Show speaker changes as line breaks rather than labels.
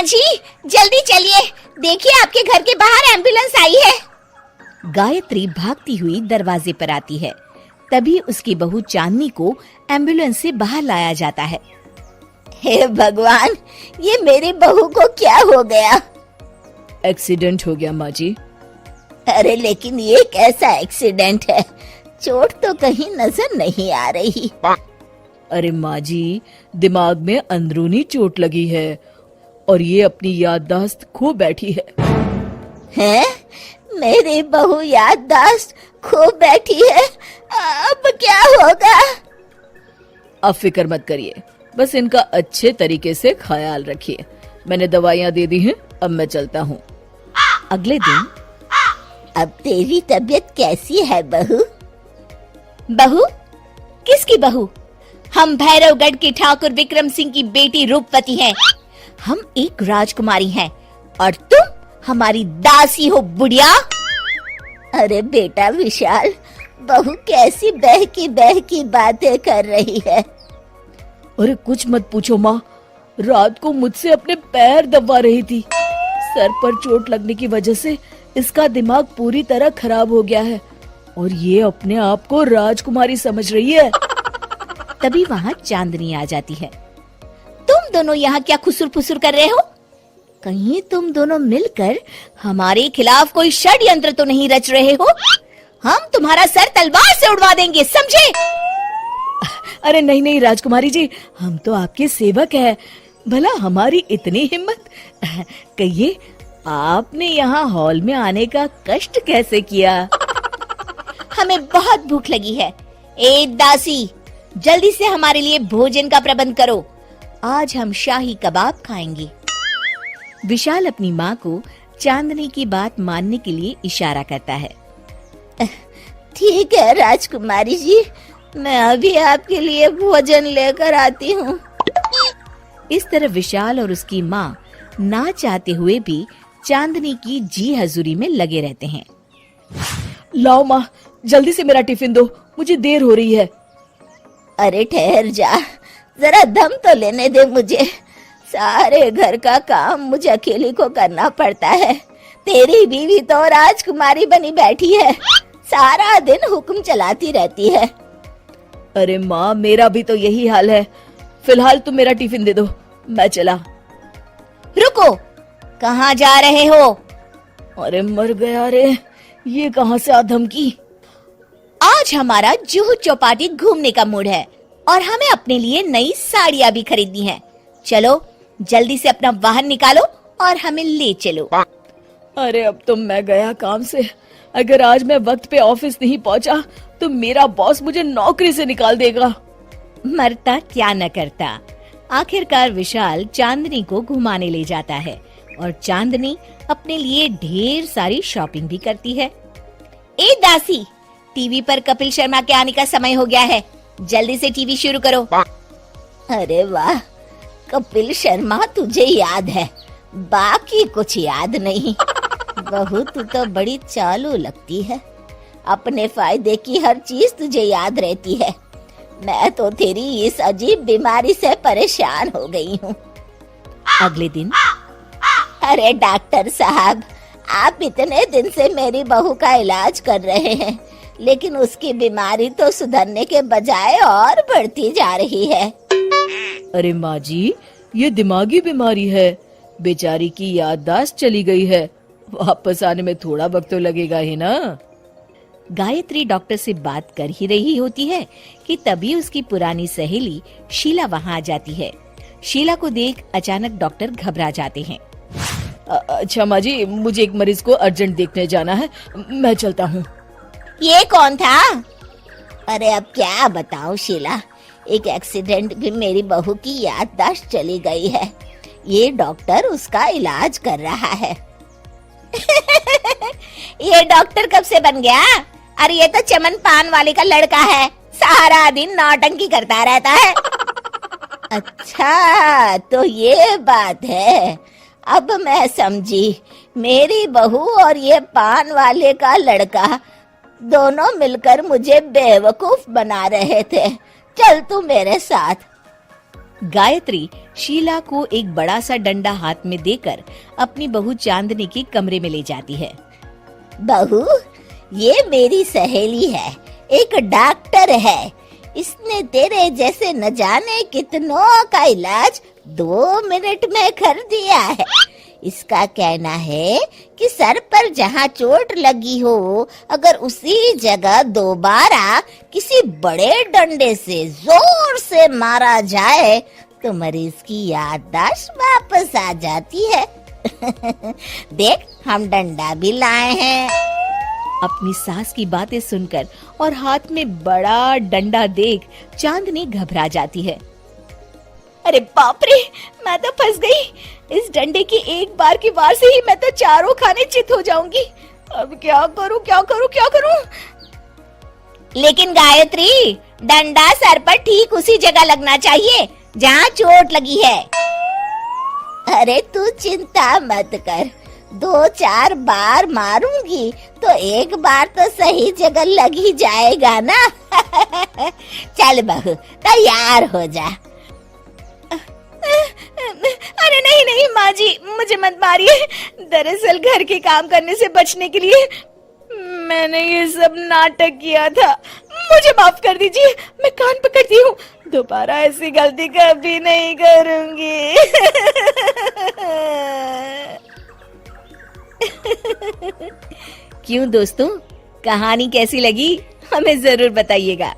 जी जल्दी चलिए, देखिए आपके घर के बाहर एम्बुलेंस आई है। गायत्री भागती हुई दरवाजे पर आती है। तभी उसकी बहू चांदनी को एम्बुलेंस से बाहर लाया जाता है। हे भगवान, ये मेरी बहू को क्या हो गया?
एक्सीडेंट हो गया माँ जी।
अरे लेकिन ये कैसा एक्सीडेंट है? चोट तो कहीं नजर नहीं आ रही।
अरे माँ जी, दिमाग में अंदरूनी चोट लगी है और ये अपनी याददाश्त खो बैठी है।
हैं? मेरी बहू याददाश्त खो बैठी है, अब क्या होगा?
आप फिक्र मत करिए, बस इनका अच्छे तरीके से ख्याल रखिए। मैंने दवाइयाँ दे दी हैं, अब मैं चलता हूँ।
अगले दिन, अब तेरी तबीयत कैसी है बहू? बहू? किसकी बहू? हम भैरवगढ़ के ठाकुर विक्रम सिंह की बेटी रूपवती हैं। हम एक राजकुमारी हैं और तुम हमारी दासी हो बुढ़िया। अरे बेटा विशाल, बहू कैसी बहकी बातें कर रही है।
अरे कुछ मत पूछो माँ, रात को मुझसे अपने पैर दबा रही थी। सर पर चोट लगने की वजह से इसका दिमाग पूरी तरह खराब हो गया है और ये अपने आप को राजकुमारी समझ रही है।
तभी वहाँ चांदनी आ जाती है। तुम दोनों यहाँ क्या खुसुर फुसुर कर रहे हो? कहीं तुम दोनों मिलकर हमारे खिलाफ कोई षड्यंत्र तो नहीं रच रहे हो? हम तुम्हारा सर तलवार से उड़वा देंगे, समझे?
अरे नहीं नहीं राजकुमारी जी, हम तो आपके सेवक हैं। भला हमारी इतनी हिम्मत? कहिए, आपने यहाँ हॉल में आने का कष्ट कैसे किया? हमें बहुत भूख लगी है। ए दासी, जल्दी से हमारे लिए भोजन का प्रबंध करो। आज हम शाही कबाब खाएंगे। विशाल अपनी माँ को चांदनी की बात मानने के लिए इशारा करता है। ठीक है राजकुमारी जी, मैं अभी आपके लिए भोजन लेकर आती हूँ। इस तरह विशाल और उसकी माँ ना चाहते हुए भी चांदनी की जी हजूरी में लगे रहते हैं। लाओ माँ, जल्दी से मेरा टिफिन दो, मुझे देर हो रही है।
अरे ठहर जा, जरा दम तो लेने दे मुझे। सारे घर का काम मुझे अकेली को करना पड़ता है। तेरी बीवी तो राजकुमारी बनी बैठी है, सारा दिन हुक्म चलाती रहती है।
अरे माँ, मेरा भी तो यही हाल है। फिलहाल तुम मेरा टिफिन दे दो, मैं चला।
रुको, कहाँ जा रहे हो?
अरे मर गया रे, ये कहाँ से आ धमकी?
आज हमारा जुहू चौपाटी घूमने का मूड है और हमें अपने लिए नई साड़ियाँ भी खरीदनी है। चलो जल्दी से अपना वाहन निकालो और हमें ले चलो।
अरे अब तो मैं गया काम से। अगर आज मैं वक्त पे ऑफिस नहीं पहुंचा तो मेरा बॉस मुझे नौकरी से निकाल देगा।
मरता क्या न करता। आखिरकार विशाल चांदनी को घुमाने ले जाता है और चांदनी अपने लिए ढेर सारी शॉपिंग भी करती है। ए दासी, टीवी पर कपिल शर्मा के आने का समय हो गया है, जल्दी से टीवी शुरू करो। अरे वाह, कपिल शर्मा तुझे याद है, बाकी कुछ याद नहीं। बहू तू तो बड़ी चालू लगती है, अपने फायदे की हर चीज तुझे याद रहती है। मैं तो तेरी इस अजीब बीमारी से परेशान हो गई हूँ। अगले दिन, अरे डॉक्टर साहब, आप इतने दिन से मेरी बहू का इलाज कर रहे हैं, लेकिन उसकी बीमारी तो सुधरने के बजाय और बढ़ती जा रही है।
अरे माँ जी, ये दिमागी बीमारी है, बेचारी की याददाश्त चली गई है, वापस आने में थोड़ा वक्त तो लगेगा ही ना।
गायत्री डॉक्टर से बात कर ही रही होती है कि तभी उसकी पुरानी सहेली शीला वहाँ आ जाती है। शीला को देख अचानक डॉक्टर घबरा जाते हैं।
अच्छा माँ जी, मुझे एक मरीज को अर्जेंट देखने जाना है, मैं चलता हूँ।
ये कौन था? अरे अब क्या बताऊं शीला, एक एक्सीडेंट में मेरी बहू की याददाश्त चली गई है। ये डॉक्टर उसका इलाज कर रहा है। ये डॉक्टर कब से बन गया? अरे ये तो चमन पान वाले का लड़का है, सारा दिन नौटंकी करता रहता है। अच्छा तो ये बात है, अब मैं समझी। मेरी बहू और ये पान वाले का लड़का दोनों मिलकर मुझे बेवकूफ बना रहे थे। चल तू मेरे साथ। गायत्री शीला को एक बड़ा सा डंडा हाथ में देकर अपनी बहू चांदनी के कमरे में ले जाती है।
बहू, ये मेरी सहेली है, एक डॉक्टर है। इसने तेरे जैसे न जाने कितनों का इलाज 2 मिनट में कर दिया है। इसका कहना है कि सर पर जहाँ चोट लगी हो, अगर उसी जगह दोबारा किसी बड़े डंडे से जोर से मारा जाए तो मरीज की याददाश्त वापस आ जाती है। देख, हम डंडा भी लाए हैं।
अपनी सास की बातें सुनकर और हाथ में बड़ा डंडा देख चांदनी घबरा जाती है।
अरे बाप रे, मैं तो फंस गई। इस डंडे की एक बार की वार से ही मैं तो चारों खाने चित हो जाऊंगी। अब क्या करूं, क्या करूं, क्या करूं?
लेकिन गायत्री, डंडा सर पर ठीक उसी जगह लगना चाहिए जहाँ चोट लगी है। अरे तू चिंता मत कर, 2-4 बार मारूंगी तो एक बार तो सही जगह लग ही जाएगा ना। चल बहू, तैयार हो जा।
अरे नहीं नहीं माँ जी, मुझे मत मारिए। दरअसल घर के काम करने से बचने के लिए मैंने ये सब नाटक किया था। मुझे माफ कर दीजिए, मैं कान पकड़ती हूँ। दोबारा ऐसी गलती कभी नहीं करूंगी।
क्यों दोस्तों, कहानी कैसी लगी हमें जरूर बताइएगा।